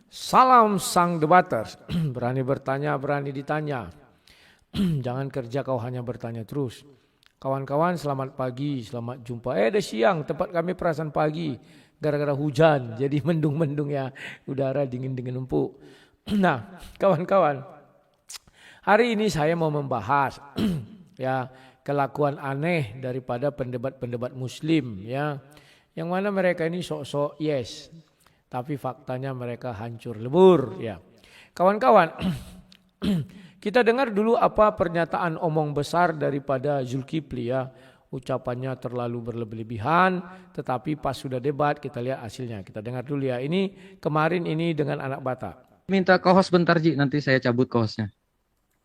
Salam sang debaters. Berani bertanya, berani ditanya. Jangan kerja kau hanya bertanya terus. Kawan-kawan selamat pagi, selamat jumpa. Udah siang, tempat kami perasaan pagi. Gara-gara hujan, jadi mendung-mendung ya. Udara dingin-dingin empuk. Nah, kawan-kawan. Hari ini saya mau membahas ya kelakuan aneh daripada pendebat-pendebat muslim ya. Yang mana mereka ini sok-sok yes. Tapi faktanya mereka hancur lebur ya. Kawan-kawan, kita dengar dulu apa pernyataan omong besar daripada Zulkifli ya. Ucapannya terlalu berlebihan, tetapi pas sudah debat kita lihat hasilnya. Kita dengar dulu ya. Ini kemarin ini dengan anak Batak. Minta co-host bentar Ji, nanti saya cabut co-hostnya.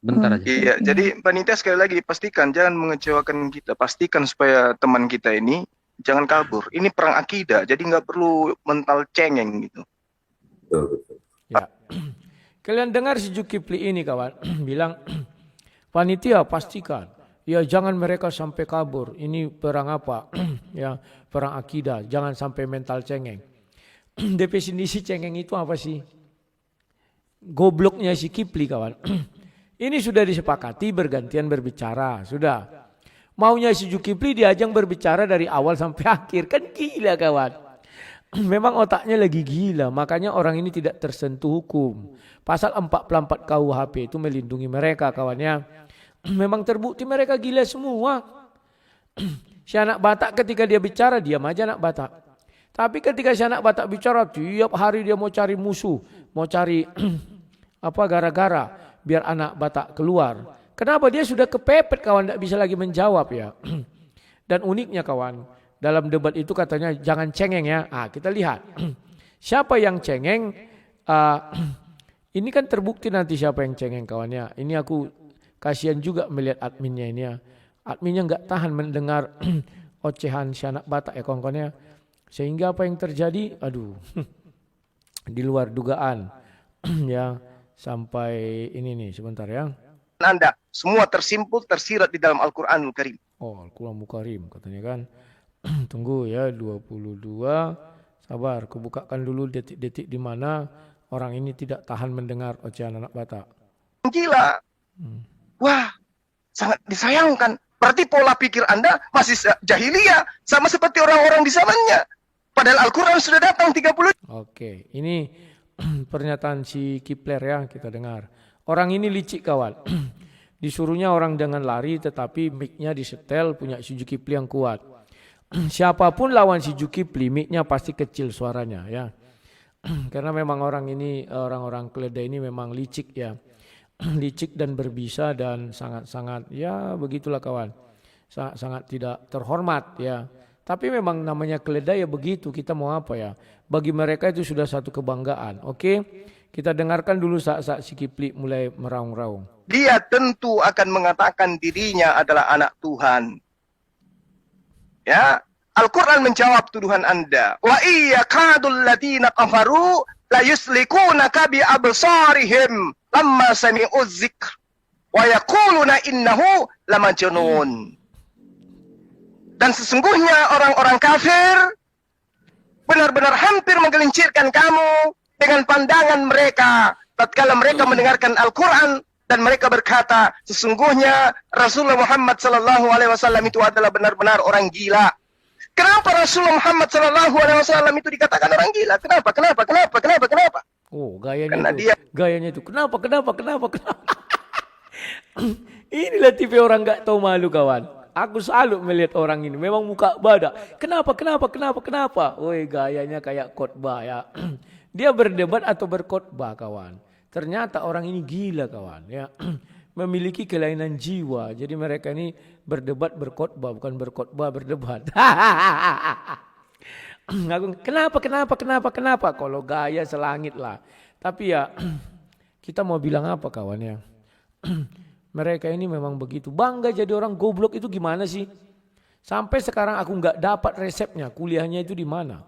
Bentar aja. Iya, jadi panitia sekali lagi pastikan jangan mengecewakan kita. Pastikan supaya teman kita ini jangan kabur. Ini perang akidah, jadi nggak perlu mental cengeng gitu. Ya. Kalian dengar si Zulkifli ini kawan bilang panitia pastikan ya jangan mereka sampai kabur. Ini perang apa? Ya perang akidah. Jangan sampai mental cengeng. Definisi cengeng itu apa sih? Gobloknya si Kifli kawan. Ini sudah disepakati bergantian berbicara, sudah. Maunya si Zulkifli diajang berbicara dari awal sampai akhir, kan gila kawan. Memang otaknya lagi gila, makanya orang ini tidak tersentuh hukum. Pasal 44 KUHP itu melindungi mereka kawannya. Memang terbukti mereka gila semua. Si anak Batak ketika dia bicara, diam aja anak Batak. Tapi ketika si anak Batak bicara, tiap hari dia mau cari musuh, mau cari apa gara-gara. Biar anak Batak keluar. Kenapa dia sudah kepepet kawan, tidak bisa lagi menjawab ya. Dan uniknya kawan, dalam debat itu katanya jangan cengeng ya. Kita lihat siapa yang cengeng. Ini kan terbukti nanti siapa yang cengeng kawannya. Ini aku kasihan juga melihat adminnya ini ya. Adminnya nggak tahan mendengar ocehan si anak Batak ya kawan-kawannya. Sehingga apa yang terjadi? Aduh, di luar dugaan ya. Sampai ini nih sebentar ya. Anda semua tersimpul tersirat di dalam Al-Quranul Karim. Oh Al-Quranul Karim katanya kan. Tunggu ya 22. Sabar, kubukakan dulu detik-detik di mana orang ini tidak tahan mendengar ocehan anak Batak. Gila. Wah, sangat disayangkan. Berarti pola pikir Anda masih jahiliyah. Sama seperti orang-orang di zamannya. Padahal Al-Quran sudah datang 30. Oke, ini pernyataan si Kipler ya kita dengar. Orang ini licik kawan. Disuruhnya orang dengan lari tetapi mic-nya disetel punya si Zulkifli yang kuat. Siapapun lawan si Zulkifli mic-nya pasti kecil suaranya ya. Karena memang orang ini orang-orang keledai ini memang licik ya. Licik dan berbisa dan sangat-sangat ya begitulah kawan. Sangat-sangat tidak terhormat ya. Tapi memang namanya keledai ya begitu, kita mau apa ya. Bagi mereka itu sudah satu kebanggaan. Oke, kita dengarkan dulu saat si Kifli mulai meraung-raung. Dia tentu akan mengatakan dirinya adalah anak Tuhan. Ya, Al-Quran menjawab tuduhan Anda. Wa iya kadul ladina kafaru la yuslikunaka bi absarihim lamma sami'u dzikr wa yaquluna innahu lamajnun. Dan sesungguhnya orang-orang kafir benar-benar hampir menggelincirkan kamu dengan pandangan mereka tatkala mereka mendengarkan Al-Quran dan mereka berkata sesungguhnya Rasulullah Muhammad SAW itu adalah benar-benar orang gila. Kenapa Rasulullah Muhammad SAW itu dikatakan orang gila? Kenapa? Oh gayanya Karena itu, dia gayanya itu. Kenapa? Inilah tipe orang nggak tahu malu kawan. Aku salut melihat orang ini. Memang muka badak. Kenapa? Woi gayanya kayak khotbah ya. Dia berdebat atau berkhotbah kawan. Ternyata orang ini gila kawan ya. Memiliki kelainan jiwa. Jadi mereka ini berdebat berkhotbah bukan berkhotbah berdebat. Kenapa? Kalau gaya selangit lah. Tapi ya kita mau bilang apa kawan ya. Mereka ini memang begitu. Bangga jadi orang goblok itu gimana sih? Sampai sekarang aku nggak dapat resepnya. Kuliahnya itu di mana?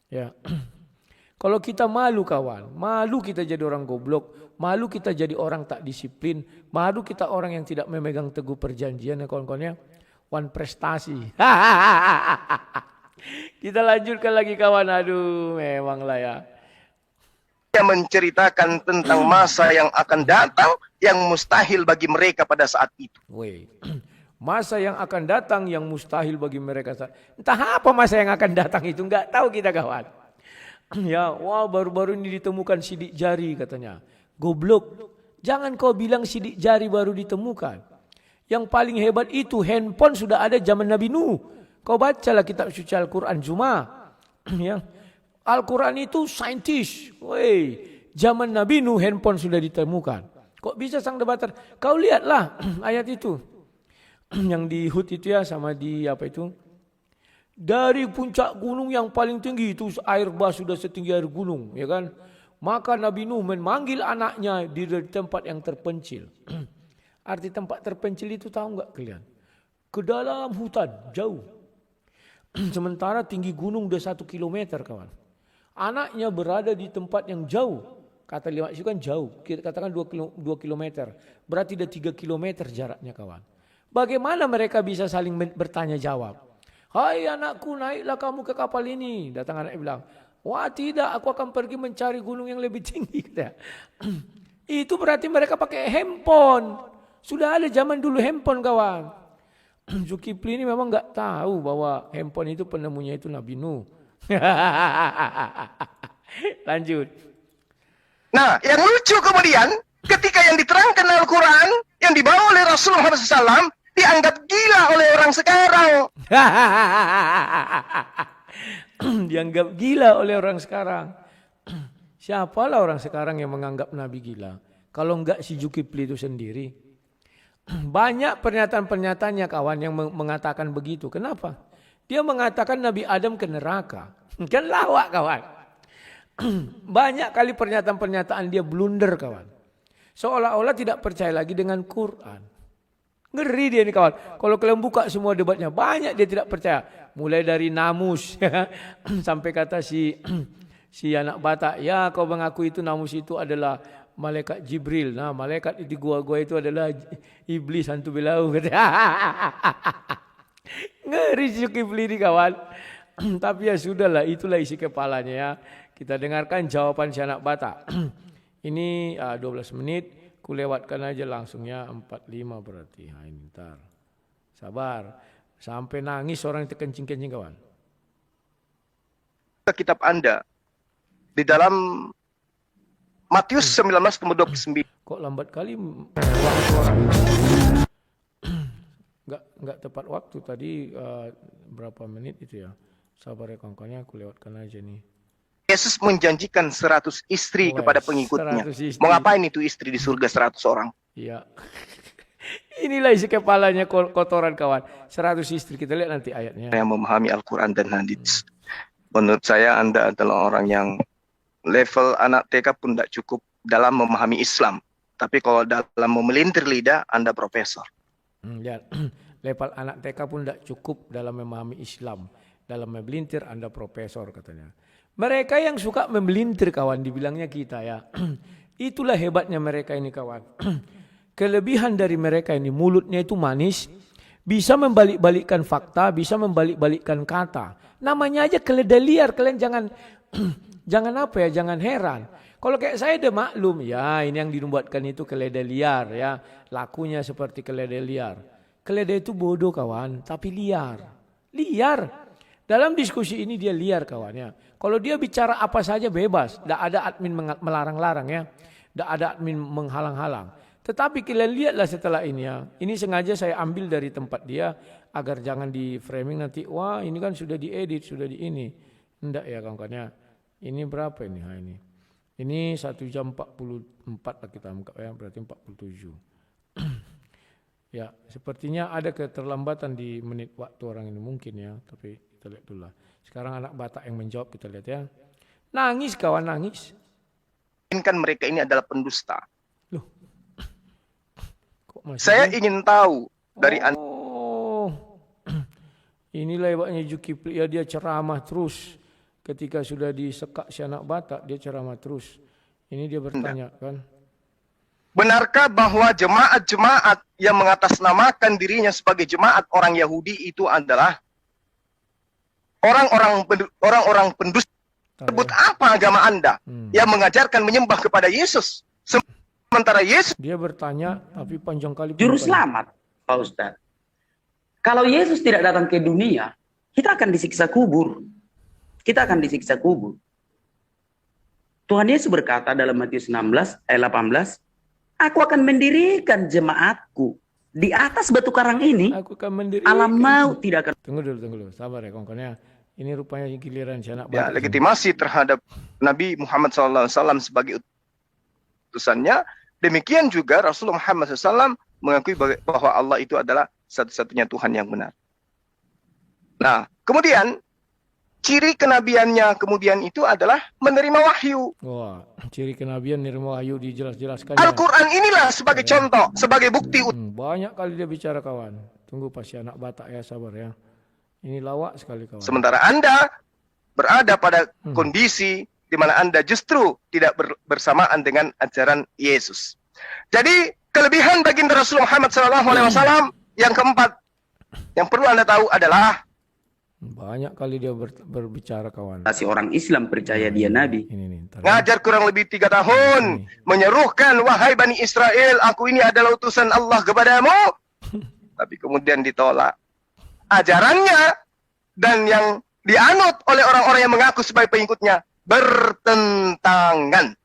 Ya. Kalau kita malu kawan, malu kita jadi orang goblok, malu kita jadi orang tak disiplin, malu kita orang yang tidak memegang teguh perjanjian ya kawan-kawannya. One prestasi. Kita lanjutkan lagi kawan. Aduh, memang lah ya. Dia menceritakan tentang masa yang akan datang yang mustahil bagi mereka pada saat itu. Woi. Masa yang akan datang yang mustahil bagi mereka. Entah apa masa yang akan datang itu, enggak tahu kita kawan. Ya, wah baru-baru ini ditemukan sidik jari katanya. Goblok. Jangan kau bilang sidik jari baru ditemukan. Yang paling hebat itu handphone sudah ada zaman Nabi Nuh. Kau bacalah kitab suci Al-Quran Juma. Ya. Al-Quran itu saintis. Woi, zaman Nabi Nuh handphone sudah ditemukan. Kok bisa sang debater? Kau lihatlah ayat itu. Yang di Hud itu ya sama di apa itu? Dari puncak gunung yang paling tinggi itu air bah sudah setinggi air gunung, ya kan? Maka Nabi Nuh memanggil anaknya di tempat yang terpencil. Arti tempat terpencil itu tahu enggak kalian? Ke dalam hutan, jauh. Sementara tinggi gunung udah 1 kilometer kawan. Anaknya berada di tempat yang jauh. Kata lima itu kan jauh. Kita katakan 2 kilometer. Berarti udah 3 kilometer jaraknya kawan. Bagaimana mereka bisa saling bertanya jawab? Hai anakku, naiklah kamu ke kapal ini. Datang anak bilang, wah tidak, aku akan pergi mencari gunung yang lebih tinggi. Itu berarti mereka pakai handphone. Sudah ada zaman dulu handphone kawan. Zulkifli ini memang nggak tahu bahwa handphone itu penemunya itu Nabi Nuh. Lanjut. Nah, yang lucu kemudian, ketika yang diterangkan Al-Quran, yang dibawa oleh Rasulullah SAW, dianggap gila oleh orang sekarang. Dianggap gila oleh orang sekarang. Siapalah orang sekarang yang menganggap Nabi gila? Kalau enggak si Zulkifli itu sendiri. Banyak pernyataan-pernyataannya kawan yang mengatakan begitu. Kenapa? Dia mengatakan Nabi Adam ke neraka. Kan lawak kawan. Banyak kali pernyataan-pernyataan dia blunder kawan. Seolah-olah tidak percaya lagi dengan Quran. Ngeri dia ini kawan. Kalau kalian buka semua debatnya, banyak dia tidak percaya. Mulai dari namus sampai kata si anak Batak, ya kau mengaku itu namus itu adalah malaikat Jibril. Nah, malaikat di gua-gua itu adalah iblis hantu belau. Ngeri si Zulkifli ini kawan. Tapi ya sudahlah, itulah isi kepalanya ya. Kita dengarkan jawaban si anak Batak. Ini 12 menit. Ku lewatkan aja langsungnya 45 berarti. Nah, ini ntar. Sabar. Sampai nangis orang itu kencing-kencing kawan. Kitab Anda di dalam Matius 19:29. Kok lambat kali Enggak tepat waktu tadi berapa menit itu ya. Sabar ya kawan-kawannya, aku lewatkan aja nih. Yesus menjanjikan 100 istri kepada pengikutnya. Mau ngapain itu istri di surga 100 orang? Iya. Inilah isi kepalanya kotoran kawan. 100 istri, kita lihat nanti ayatnya. Yang memahami Al-Quran dan hadis. Menurut saya Anda adalah orang yang level anak TK pun tidak cukup dalam memahami Islam. Tapi kalau dalam memelintir lidah, Anda profesor. Ya. Level anak TK pun tidak cukup dalam memahami Islam. Dalam memelintir Anda profesor katanya. Mereka yang suka memelintir kawan, dibilangnya kita ya. Itulah hebatnya mereka ini kawan. Kelebihan dari mereka ini, mulutnya itu manis. Bisa membalik-balikkan fakta, bisa membalik-balikkan kata. Namanya aja keledai liar, kalian jangan jangan apa ya, jangan heran. Kalau kayak saya udah maklum, ya ini yang dibuatkan itu keledai liar ya. Lakunya seperti keledai liar. Keledai itu bodoh kawan, tapi liar. Liar. Dalam diskusi ini dia liar kawannya. Kalau dia bicara apa saja bebas. Tidak ada admin melarang-larang ya. Tidak ada admin menghalang-halang. Tetapi kalian lihatlah setelah ini ya. Ini sengaja saya ambil dari tempat dia. Agar jangan di framing nanti. Wah ini kan sudah diedit, sudah di ini. Tidak ya kawan-kawannya. Ini berapa ini? Nah, ini 1 jam 44 lah kita angkat ya. Berarti 47. Ya sepertinya ada keterlambatan di menit waktu orang ini mungkin ya. Tapi kita lihat dulu lah. Sekarang anak Batak yang menjawab, kita lihat ya. Nangis kawan, nangis. Kan mereka ini adalah pendusta. Loh. Kok masih Saya ingin tahu dari Anda. Inilah hebatnya Zulkifli ya, dia ceramah terus. Ketika sudah disekak si anak Batak, dia ceramah terus. Ini dia bertanya kan. Benarkah bahwa jemaat-jemaat yang mengatasnamakan dirinya sebagai jemaat orang Yahudi itu adalah orang-orang pendusta? Sebut apa agama Anda yang mengajarkan menyembah kepada Yesus? Sementara Yesus Dia bertanya, tapi panjang kali. Juru penjelasannya. selamat, Pak Ustadz. Kalau Yesus tidak datang ke dunia, kita akan disiksa kubur. Kita akan disiksa kubur. Tuhan Yesus berkata dalam Matius 16 ayat 18, "Aku akan mendirikan jemaatku di atas batu karang ini, Aku akan mendirikan. alam maut tidak akan." Tunggu dulu. Sabar ya kawan-kawan. Ini rupanya giliran si anak ya, Batak. legitimasi terhadap Nabi Muhammad SAW sebagai utusannya, demikian juga Rasulullah Muhammad SAW mengakui bahwa Allah itu adalah satu-satunya Tuhan yang benar. Nah, kemudian ciri kenabiannya kemudian itu adalah menerima wahyu. Wah, ciri kenabian Nirma Wahyu dijelas-jelaskan. Al-Quran inilah sebagai contoh, sebagai bukti. Banyak kali dia bicara kawan. Tunggu pas si anak Batak ya, sabar ya. Ini lawak sekali kawan. Sementara Anda berada pada kondisi di mana Anda justru tidak bersamaan dengan ajaran Yesus. Jadi kelebihan baginda Rasulullah Muhammad SAW yang keempat yang perlu Anda tahu adalah Banyak kali dia berbicara kawan. Si orang Islam percaya dia Nabi. Ini nih. Ntar ya. ngajar kurang lebih 3 tahun, menyerukan, wahai Bani Israel, aku ini adalah utusan Allah kepadamu. Tapi kemudian ditolak. Ajarannya dan yang dianut oleh orang-orang yang mengaku sebagai pengikutnya bertentangan.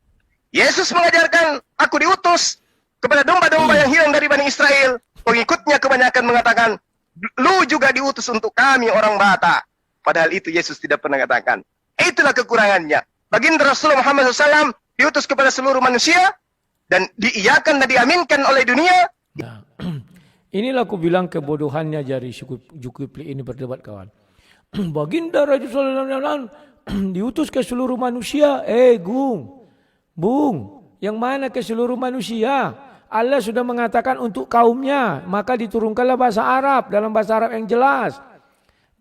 Yesus mengajarkan, aku diutus kepada domba-domba yang hilang dari Bani Israel. Pengikutnya kebanyakan mengatakan, lu juga diutus untuk kami orang Batak. Padahal itu Yesus tidak pernah katakan. Itulah kekurangannya. Baginda Rasulullah Muhammad SAW diutus kepada seluruh manusia dan diiyakan dan diaminkan oleh dunia. Nah, inilah aku bilang kebodohannya Jari Zulkifli ini berdebat kawan. Baginda Rasulullah SAW diutus ke seluruh manusia. Bung, yang mana ke seluruh manusia? Allah sudah mengatakan untuk kaumnya, maka diturunkanlah bahasa Arab dalam bahasa Arab yang jelas.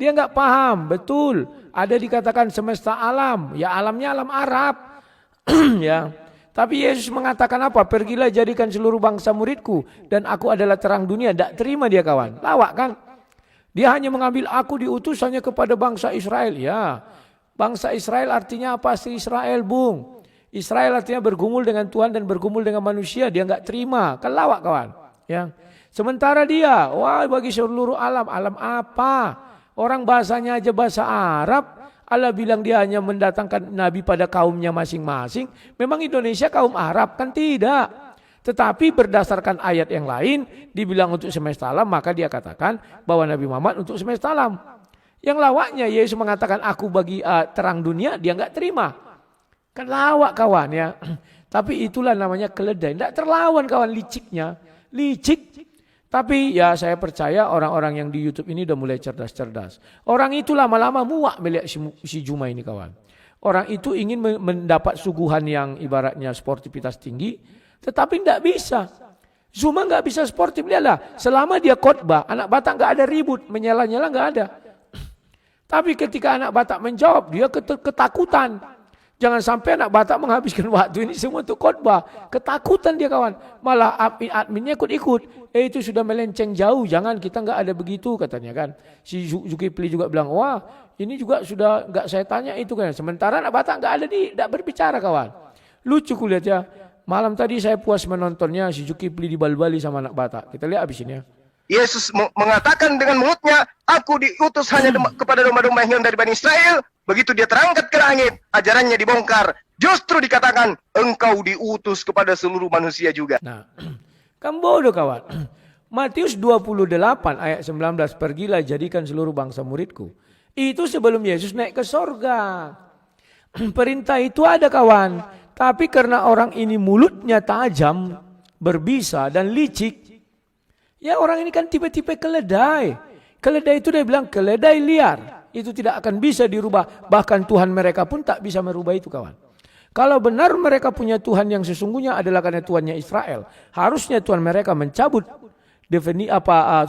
Dia nggak paham, betul. Ada dikatakan semesta alam, ya alamnya alam Arab, ya. Tapi Yesus mengatakan apa? Pergilah jadikan seluruh bangsa muridku dan aku adalah terang dunia. Tak terima dia kawan, lawak kan? Dia hanya mengambil aku diutus hanya kepada bangsa Israel. Ya, bangsa Israel artinya apa sih Israel, Bung? Israel artinya bergumul dengan Tuhan dan bergumul dengan manusia. Dia enggak terima. Kan lawak kawan. Ya. Sementara dia, wah bagi seluruh alam. Alam apa? Orang bahasanya aja bahasa Arab. Allah bilang dia hanya mendatangkan Nabi pada kaumnya masing-masing. Memang Indonesia kaum Arab? Kan tidak. Tetapi berdasarkan ayat yang lain, dibilang untuk semesta alam, maka dia katakan bahwa Nabi Muhammad untuk semesta alam. Yang lawaknya Yesus mengatakan aku bagi terang dunia, dia enggak terima. Kan lawak kawan ya. Tapi itulah namanya keledai. Tidak terlawan kawan liciknya. Licik. Tapi ya saya percaya orang-orang yang di YouTube ini udah mulai cerdas-cerdas. Orang itu lama-lama muak melihat si Juma ini kawan. Orang itu ingin mendapat suguhan yang ibaratnya sportivitas tinggi. Tetapi tidak bisa. Zuma nggak bisa sportif. Lihatlah. Selama dia khotbah, anak Batak nggak ada ribut. Menyala-nyala nggak ada. Tapi ketika anak Batak menjawab, dia ketakutan. Jangan sampai anak Batak menghabiskan waktu ini semua untuk khotbah. Ketakutan dia kawan. Malah adminnya ikut-ikut. Itu sudah melenceng jauh. Jangan, kita nggak ada begitu katanya kan. Si Zulkifli juga bilang, wah ini juga sudah nggak saya tanya itu kan. Sementara anak Batak nggak ada tidak berbicara kawan. Lucu kulihat ya. Malam tadi saya puas menontonnya si Zulkifli dibal-bali sama anak Batak. Kita lihat abis ini ya. Yesus mengatakan dengan mulutnya, aku diutus hanya kepada domba-domba yang hilang dari Bani Israel. Begitu dia terangkat ke langit, ajarannya dibongkar. Justru dikatakan, engkau diutus kepada seluruh manusia juga. Nah, kan bodoh kawan. Matius 28 ayat 19, pergilah jadikan seluruh bangsa muridku. Itu sebelum Yesus naik ke sorga. Perintah itu ada kawan. Tapi karena orang ini mulutnya tajam, berbisa dan licik. Ya orang ini kan tipe-tipe keledai. Keledai itu dia bilang keledai liar. Itu tidak akan bisa dirubah. Bahkan Tuhan mereka pun tak bisa merubah itu kawan. Kalau benar mereka punya Tuhan yang sesungguhnya adalah karena Tuhannya Israel. Harusnya Tuhan mereka mencabut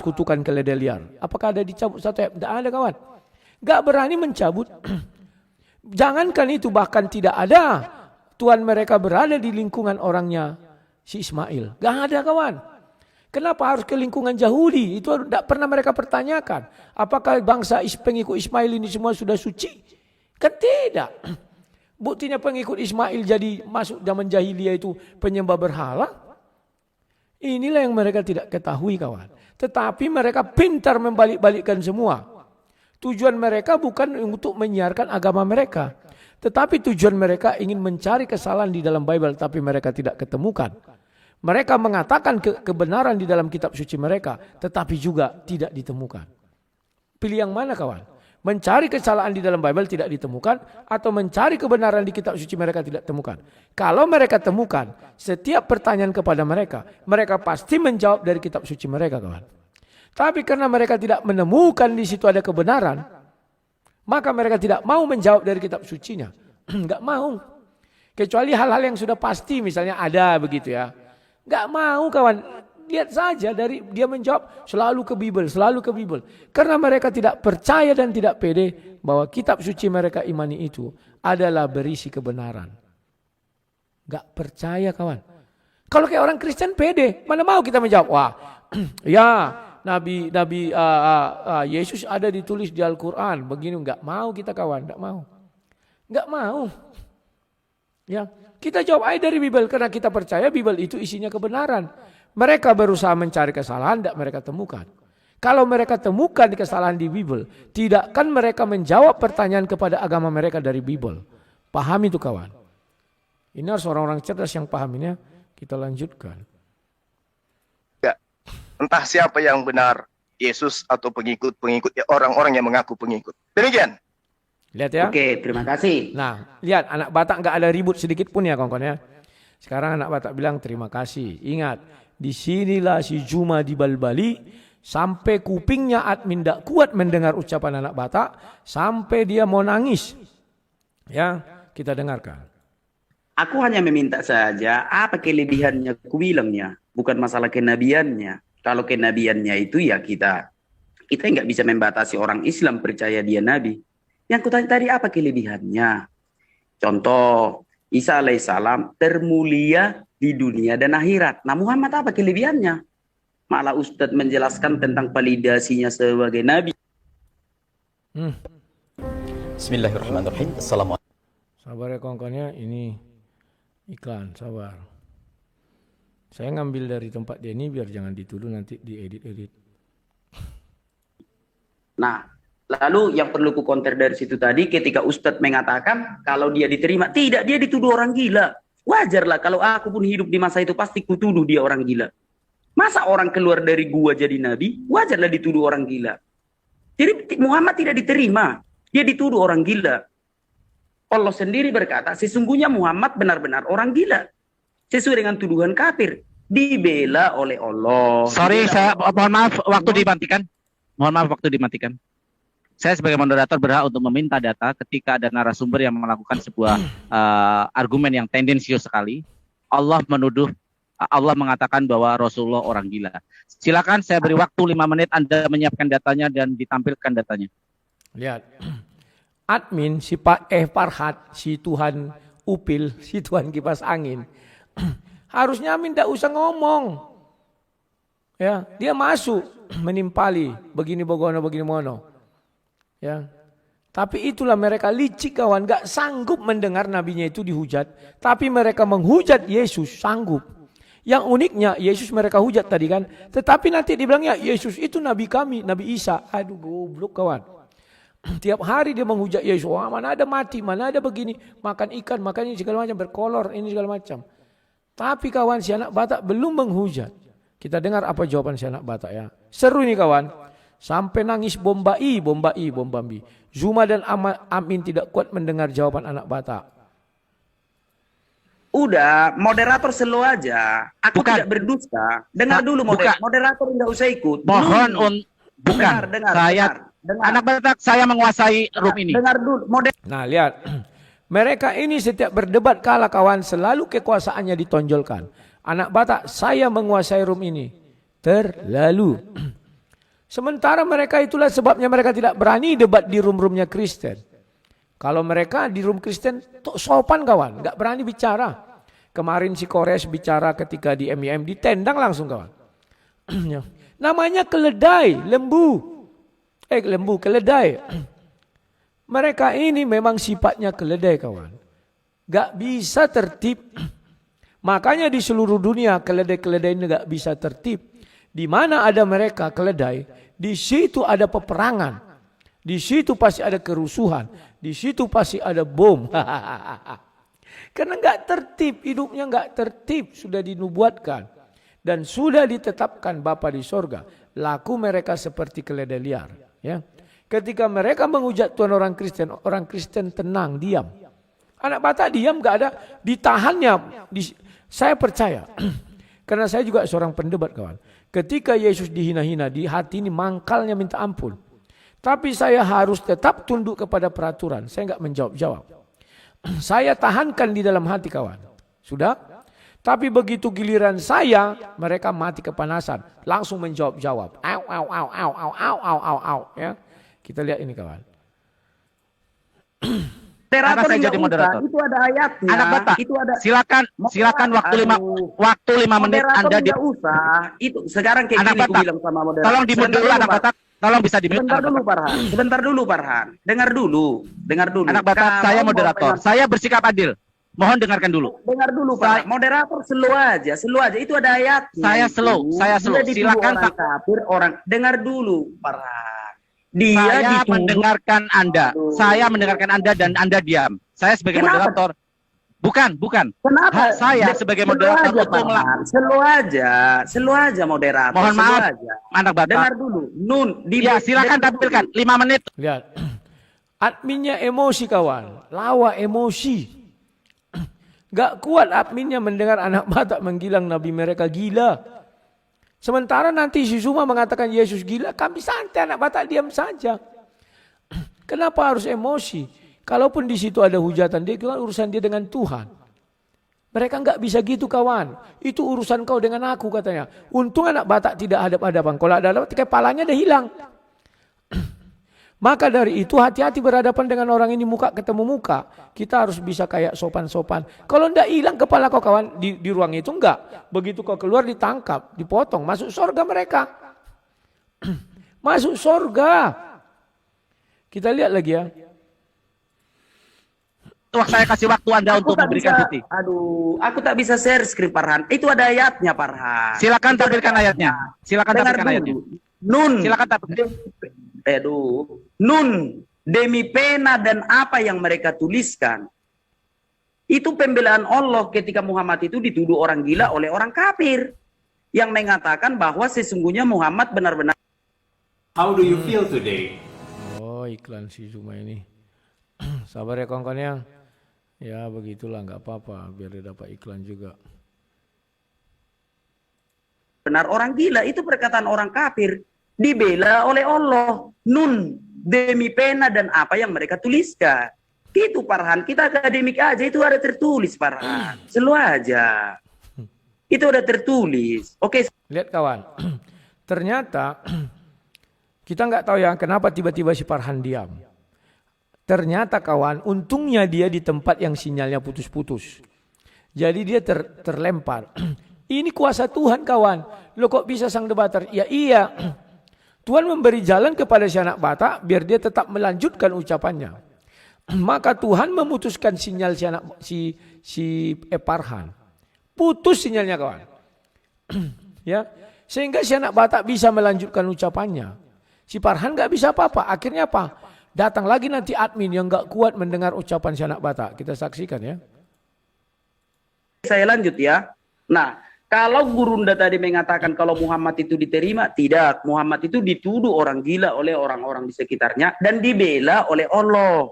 kutukan keledai liar. Apakah ada dicabut satu ayat? Tidak ada kawan. Gak berani mencabut. Jangankan itu bahkan tidak ada. Tuhan mereka berada di lingkungan orangnya si Ismail. Gak ada kawan. Kenapa harus ke lingkungan Yahudi? Itu tidak pernah mereka pertanyakan. Apakah bangsa pengikut Ismail ini semua sudah suci? Kan tidak. Buktinya pengikut Ismail jadi masuk zaman jahiliyah itu penyembah berhala. Inilah yang mereka tidak ketahui kawan. Tetapi mereka pintar membalik-balikkan semua. Tujuan mereka bukan untuk menyiarkan agama mereka. Tetapi tujuan mereka ingin mencari kesalahan di dalam Bible. Tapi mereka tidak ketemukan. Mereka mengatakan kebenaran di dalam kitab suci mereka. Tetapi juga tidak ditemukan. Pilih yang mana kawan? Mencari kesalahan di dalam Bible tidak ditemukan atau mencari kebenaran di kitab suci mereka tidak temukan. Kalau mereka temukan, setiap pertanyaan kepada mereka, mereka pasti menjawab dari kitab suci mereka, kawan. Tapi karena mereka tidak menemukan di situ ada kebenaran, maka mereka tidak mau menjawab dari kitab sucinya. Enggak mau. Kecuali hal-hal yang sudah pasti misalnya ada begitu ya. Enggak mau, kawan. Lihat saja dari dia menjawab selalu ke Bible, selalu ke Bible. Karena mereka tidak percaya dan tidak pede bahwa kitab suci mereka imani itu adalah berisi kebenaran. Gak percaya kawan. Kalau kayak orang Kristen pede, mana mau kita menjawab, wah ya Nabi Yesus ada ditulis di Al-Quran, begini gak mau kita kawan, gak mau. Ya, kita jawab aja dari Bible karena kita percaya Bible itu isinya kebenaran. Mereka berusaha mencari kesalahan, tidak mereka temukan. Kalau mereka temukan kesalahan di Bible, tidak akan mereka menjawab pertanyaan kepada agama mereka dari Bible. Paham itu kawan. Ini harus orang-orang cerdas yang pahaminya. Kita lanjutkan. Ya, entah siapa yang benar, Yesus atau pengikut-pengikut, ya orang-orang yang mengaku pengikut. Demikian. Lihat ya. Oke, terima kasih. Nah, lihat anak Batak nggak ada ribut sedikit pun ya kawan-kawan ya. Sekarang anak Batak bilang terima kasih. Ingat, disinilah si Juma dibalbali sampai kupingnya admin tidak kuat mendengar ucapan anak Batak sampai dia mau nangis. Ya, kita dengarkan. Aku hanya meminta saja apa kelebihannya kubilangnya, bukan masalah kenabiannya. Kalau kenabiannya itu ya kita nggak bisa membatasi orang Islam percaya dia nabi. Yang kutanya tadi apa kelebihannya? Contoh, Isa alaihissalam termulia di dunia dan akhirat. Nah Muhammad apa kelebihannya? Malah Ustadz menjelaskan tentang validasinya sebagai nabi. Bismillahirrahmanirrahim. Assalamualaikum. Sabar ya kawan-kawannya, ini iklan, sabar. Saya ngambil dari tempat dia ini biar jangan dituduh nanti diedit-edit. Nah, lalu yang perlu ku counter dari situ tadi ketika Ustadz mengatakan kalau dia diterima, tidak, dia dituduh orang gila. Wajarlah kalau aku pun hidup di masa itu pasti kutuduh dia orang gila. Masa orang keluar dari gua jadi nabi, wajarlah dituduh orang gila. Jadi Muhammad tidak diterima, dia dituduh orang gila. Allah sendiri berkata, sesungguhnya Muhammad benar-benar orang gila. Sesuai dengan tuduhan kafir, dibela oleh Allah. Sorry, saya mohon maaf waktu dimatikan. Mohon maaf waktu dimatikan. Saya sebagai moderator berhak untuk meminta data ketika ada narasumber yang melakukan sebuah argumen yang tendensius sekali. Allah mengatakan bahwa Rasulullah orang gila. Silakan saya beri waktu 5 menit Anda menyiapkan datanya dan ditampilkan datanya. Lihat. Admin si Pak Farhat, si Tuhan Upil, si Tuhan kipas angin. Harusnya Amin tidak usah ngomong. Ya, dia masuk menimpali begini bogono begini mono. Ya. Tapi itulah mereka licik kawan, gak sanggup mendengar nabinya itu dihujat, tapi mereka menghujat Yesus sanggup. Yang uniknya Yesus mereka hujat tadi kan, tetapi nanti dibilangnya Yesus itu nabi kami, Nabi Isa. Aduh goblok kawan. Tiap hari dia menghujat Yesus, wah, mana ada mati, mana ada begini, makan ikan, makan ini segala macam, berkolor ini segala macam. Tapi kawan si anak Batak belum menghujat. Kita dengar apa jawaban si anak Batak ya. Seru ini kawan. Sampai nangis bombambi. Zuma dan Amin tidak kuat mendengar jawaban anak Batak. Udah, moderator slow aja. Aku Bukan. tidak berdusta. Dengar dulu moderator enggak usah ikut. Mohon bukan. Dengar. Anak Batak saya menguasai room ini. Dengar dulu. Nah lihat, mereka ini setiap berdebat kalah kawan selalu kekuasaannya ditonjolkan. Anak Batak, saya menguasai room ini. Terlalu. Sementara mereka itulah sebabnya mereka tidak berani debat di room-roomnya Kristen. Kalau mereka di room Kristen sopan kawan, nggak berani bicara. Kemarin si Kores bicara ketika di MIM ditendang langsung kawan. Namanya keledai, keledai. Mereka ini memang sifatnya keledai kawan. Gak bisa tertib. Makanya di seluruh dunia keledai-keledai ini gak bisa tertib. Di mana ada mereka keledai, di situ ada peperangan. Di situ pasti ada kerusuhan. Di situ pasti ada bom. Karena gak tertib, hidupnya gak tertib. Sudah dinubuatkan. Dan sudah ditetapkan Bapa di sorga. Laku mereka seperti keledai liar. Ya. Ketika mereka menghujat Tuhan orang Kristen tenang, diam. Anak Batak diam, gak ada ditahannya. Saya percaya, karena saya juga seorang pendebat kawan. Ketika Yesus dihina-hina, di hati ini mangkalnya minta ampun. Tapi saya harus tetap tunduk kepada peraturan. Saya gak menjawab-jawab. Saya tahankan di dalam hati kawan. Sudah? Tapi begitu giliran saya, mereka mati kepanasan. Langsung menjawab-jawab. Au, au, au, au, au, au, au, au, au. Ya. Kita lihat ini kawan. Karena saya jadi moderator. Itu ada ayatnya. Anak Batak, itu ada. Silakan waktu 5 menit Anda di. Usah. Itu sekarang kayak Anak gini Batak, aku bilang sama moderator. tolong di-mute dulu Anak Batak. Tolong bisa di-mute. Sebentar dulu Farhan. Dengar dulu. Anak Batak, saya moderator. Saya bersikap adil. Mohon dengarkan dulu. Dengar dulu Pak. Moderator slow aja. Itu ada ayatnya. Saya slow. Silakan Pak. Kafir orang. Dengar dulu Farhan. Saya mendengarkan Anda. Saya mendengarkan Anda dan Anda diam. Saya sebagai moderator. Bukan. Kenapa? Saya sebagai moderator untuk Slow aja moderator. Mohon maaf, Anak Batak. Dengar dulu. Ya, silakan tampilkan 5 menit. Lihat. Adminnya emosi kawan. Lawa emosi. Gak kuat adminnya mendengar anak Batak menggilang Nabi mereka gila. Sementara nanti si Suma mengatakan Yesus gila, kami santai anak Batak diam saja. Kenapa harus emosi? Kalaupun di situ ada hujatan, dia kan urusan dia dengan Tuhan. Mereka enggak bisa gitu kawan. Itu urusan kau dengan aku katanya. Untung anak Batak tidak hadap-hadapan. Kalau ada kepalanya dah hilang. Maka dari itu hati-hati berhadapan dengan orang ini muka ketemu muka. Kita harus bisa kayak sopan-sopan. Kalau enggak hilang kepala kau kawan di ruang itu enggak. Begitu kau keluar ditangkap, dipotong, masuk surga mereka. Masuk surga. Kita lihat lagi ya. Saya kasih waktu Anda untuk memberikan bukti. Aku tak bisa share skrip Farhan. Itu ada ayatnya Farhan. Silakan tampilkan ayatnya. Silakan tampilkan. Nun demi pena dan apa yang mereka tuliskan. Itu pembelaan Allah ketika Muhammad itu dituduh orang gila oleh orang kafir yang mengatakan bahwa sesungguhnya Muhammad benar-benar. How do you feel today? Oh, iklan si Zuma ini. Sabar ya kawan-kawan yang. Ya begitulah, nggak apa-apa biar dia dapat iklan juga. Benar orang gila itu perkataan orang kafir. Dibela oleh Allah. Nun demi pena dan apa yang mereka tuliskan. Itu Farhan, kita akademik aja itu ada tertulis Farhan. Selalu aja. Itu ada tertulis. Oke. Lihat kawan. Ternyata kita nggak tahu ya kenapa tiba-tiba si Farhan diam. Ternyata kawan, untungnya dia di tempat yang sinyalnya putus-putus. Jadi dia terlempar. Ini kuasa Tuhan kawan. Lo kok bisa sang debater? Ya iya. Tuhan memberi jalan kepada si anak Batak biar dia tetap melanjutkan ucapannya. Maka Tuhan memutuskan sinyal si Farhan. Putus sinyalnya kawan. Ya, sehingga si anak Batak bisa melanjutkan ucapannya. Si Farhan nggak bisa apa-apa. Akhirnya apa? Datang lagi nanti admin yang nggak kuat mendengar ucapan si anak Batak. Kita saksikan ya. Saya lanjut ya. Nah, kalau Gurunda tadi mengatakan kalau Muhammad itu diterima, tidak. Muhammad itu dituduh orang gila oleh orang-orang di sekitarnya dan dibela oleh Allah.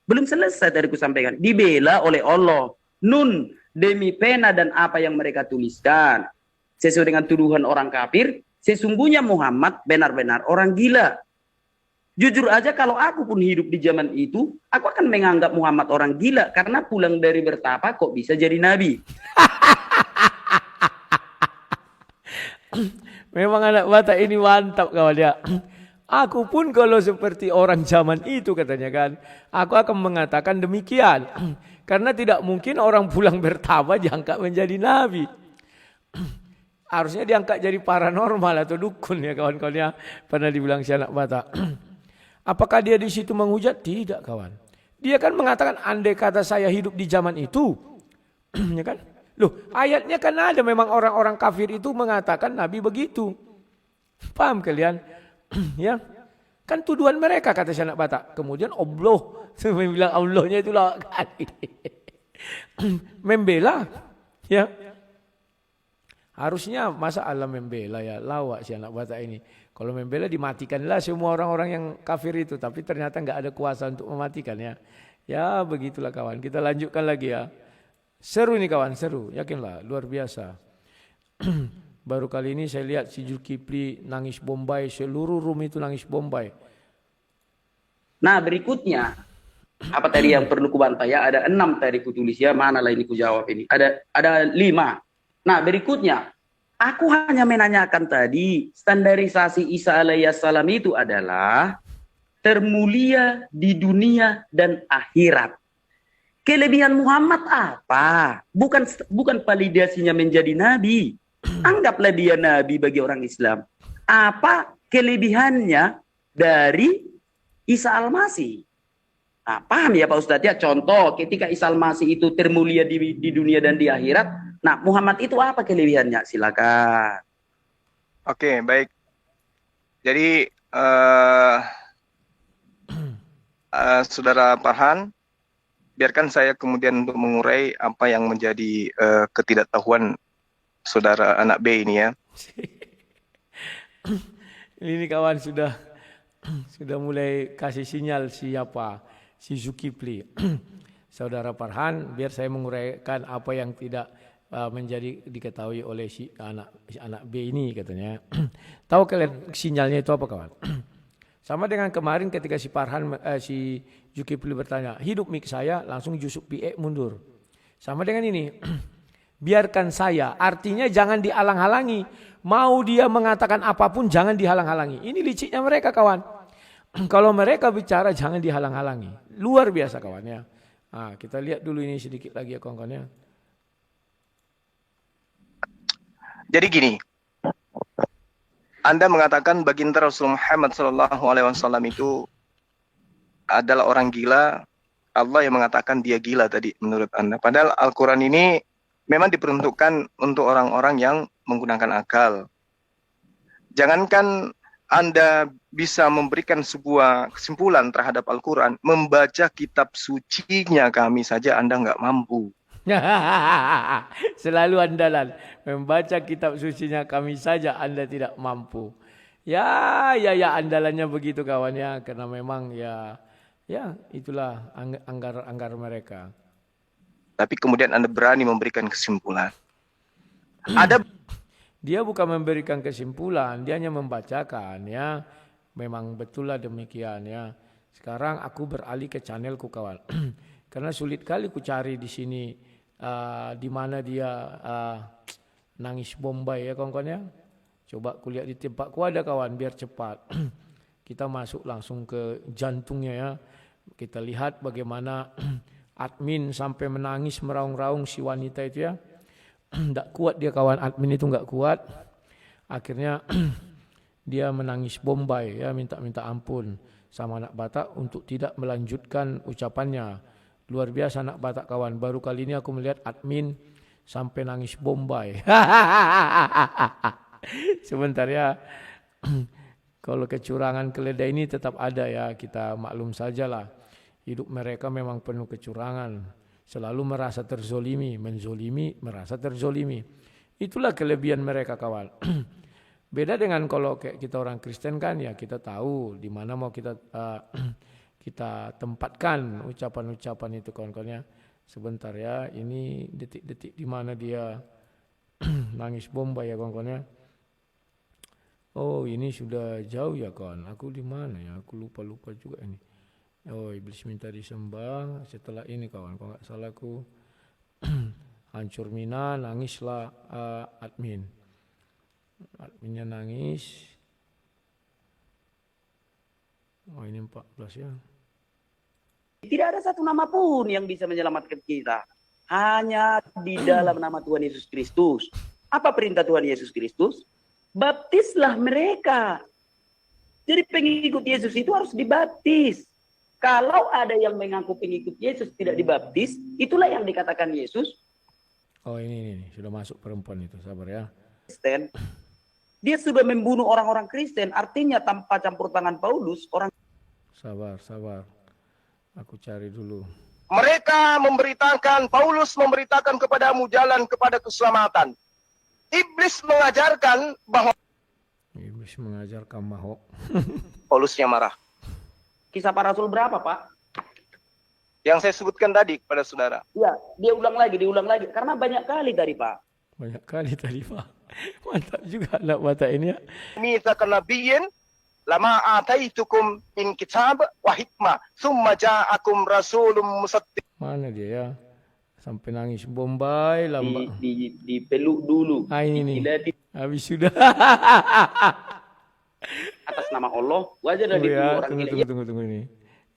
Belum selesai tadi ku sampaikan. Dibela oleh Allah. Nun demi pena dan apa yang mereka tuliskan. Sesuai dengan tuduhan orang kafir, sesungguhnya Muhammad benar-benar orang gila. Jujur aja kalau aku pun hidup di zaman itu, aku akan menganggap Muhammad orang gila karena pulang dari bertapa kok bisa jadi nabi. Memang anak Batak ini mantap kawan ya. Aku pun kalau seperti orang zaman itu katanya kan, aku akan mengatakan demikian. Karena tidak mungkin orang pulang bertapa diangkat menjadi nabi. Harusnya diangkat jadi paranormal atau dukun ya kawan-kawan ya. Pernah dibilang si anak Batak. Apakah dia di situ menghujat? Tidak kawan. Dia kan mengatakan andai kata saya hidup di zaman itu, ya kan? Loh, ayatnya kan ada memang orang-orang kafir itu mengatakan Nabi begitu. Paham kalian? Ya. Kan tuduhan mereka kata si anak Batak. Kemudian Allah, saya bilang Allahnya itulah membela, ya. Harusnya masa Allah membela ya, lawak si anak Batak ini. Kalau membela dimatikanlah semua orang-orang yang kafir itu, tapi ternyata nggak ada kuasa untuk mematikan ya. Ya begitulah kawan. Kita lanjutkan lagi ya. Seru nih kawan, seru. Yakinlah, luar biasa. Baru kali ini saya lihat si Zulkifli nangis Bombay, seluruh room itu nangis Bombay. Nah berikutnya, apa tadi yang perlu kubantah ya? Ada 6 tadi kutulis ya, mana lah ini kujawab ini. Ada 5. Nah berikutnya, aku hanya menanyakan tadi, standarisasi Isa alaihissalam itu adalah termulia di dunia dan akhirat. Kelebihan Muhammad apa? Bukan validasinya menjadi nabi. Anggaplah dia nabi bagi orang Islam. Apa kelebihannya dari Isa Al-Masih? Nah, paham ya Pak Ustadz ya? Contoh ketika Isa Al-Masih itu termulia di dunia dan di akhirat. Nah Muhammad itu apa kelebihannya? Silakan. Oke, baik. Jadi Saudara Farhan, biarkan saya kemudian untuk mengurai apa yang menjadi ketidaktahuan saudara anak B ini ya. Ini kawan sudah mulai kasih sinyal siapa si Zulkifli. Saudara Farhan, biar saya menguraikan apa yang tidak menjadi diketahui oleh si anak B ini katanya. Tahu kalian sinyalnya itu apa kawan? Sama dengan kemarin ketika si Farhan si Zulkifli bertanya, hidup mik saya, langsung Yusuf PE mundur. Sama dengan ini. Biarkan saya, artinya jangan dihalang-halangi. Mau dia mengatakan apapun jangan dihalang-halangi. Ini liciknya mereka kawan. Kalau mereka bicara jangan dihalang-halangi. Luar biasa kawan ya. Nah, kita lihat dulu ini sedikit lagi ya kawan-kawan ya. Jadi gini, Anda mengatakan baginda Rasulullah Muhammad SAW itu adalah orang gila. Allah yang mengatakan dia gila tadi menurut Anda. Padahal Al-Quran ini memang diperuntukkan untuk orang-orang yang menggunakan akal. Jangankan Anda bisa memberikan sebuah kesimpulan terhadap Al-Quran, membaca kitab sucinya kami saja Anda nggak mampu. Selalu andalan. Membaca kitab sucinya kami saja Anda tidak mampu. Ya andalannya begitu kawan ya. Karena memang ya itulah anggar mereka. Tapi kemudian Anda berani memberikan kesimpulan. Dia bukan memberikan kesimpulan, dia hanya membacakan ya. Memang betul lah demikian ya. Sekarang aku beralih ke channelku kawan. Karena sulit kali ku cari di sini di mana dia nangis Bombay ya kawan-kawan ya. Coba kulihat di tempatku ada kawan biar cepat. Kita masuk langsung ke jantungnya ya. Kita lihat bagaimana admin sampai menangis meraung-raung si wanita itu ya. Tidak kuat dia kawan, admin itu nggak kuat. Akhirnya dia menangis Bombay ya, minta ampun sama anak Batak untuk tidak melanjutkan ucapannya. Luar biasa anak Batak kawan. Baru kali ini aku melihat admin sampai nangis Bombay. Sebentar ya. Kalau kecurangan keledai ini tetap ada ya, kita maklum sajalah. Hidup mereka memang penuh kecurangan. Selalu merasa terzolimi, menzolimi, merasa terzolimi. Itulah kelebihan mereka kawan. Beda dengan kalau kayak kita orang Kristen kan ya kita tahu di mana mau kita tempatkan ucapan-ucapan itu kawan-kawannya. Sebentar ya, ini detik-detik di mana dia nangis Bombay ya kawan-kawannya. Oh ini sudah jauh ya kawan. Aku di mana ya? Aku lupa juga ini. Oh iblis minta disembah. Setelah ini kawan, kalau nggak salah aku hancur Mina, nangislah admin. Adminnya nangis. Oh ini 14 ya. Tidak ada satu nama pun yang bisa menyelamatkan kita. Hanya di dalam nama Tuhan Yesus Kristus. Apa perintah Tuhan Yesus Kristus? Baptislah mereka. Jadi pengikut Yesus itu harus dibaptis. Kalau ada yang mengaku pengikut Yesus tidak dibaptis, itulah yang dikatakan Yesus Oh ini sudah masuk perempuan itu, sabar ya. Kristen. Dia sudah membunuh orang-orang Kristen, artinya tanpa campur tangan Paulus, orang Sabar. Aku cari dulu. Mereka memberitakan, Paulus memberitakan kepadamu jalan kepada keselamatan. Iblis mengajarkan bahwa Iblis mengajarkan mahok. Paulusnya marah. Kisah Para Rasul berapa, Pak? Yang saya sebutkan tadi kepada saudara. Ya, dia ulang lagi, karena banyak kali tadi, Pak. Banyak kali tadi Pak. Mantap juga anak Batak ini ya. Mitsaqan nabiyyin lama ataitukum min kitab wa hikmah summa ja'akum rasulun musaddiq. Mana dia ya? Sampai nangis Bombay lambat. Dipeluk dulu. Ini nih. Habis sudah. Atas nama Allah, wajar dari ya, orang gila. tunggu ini.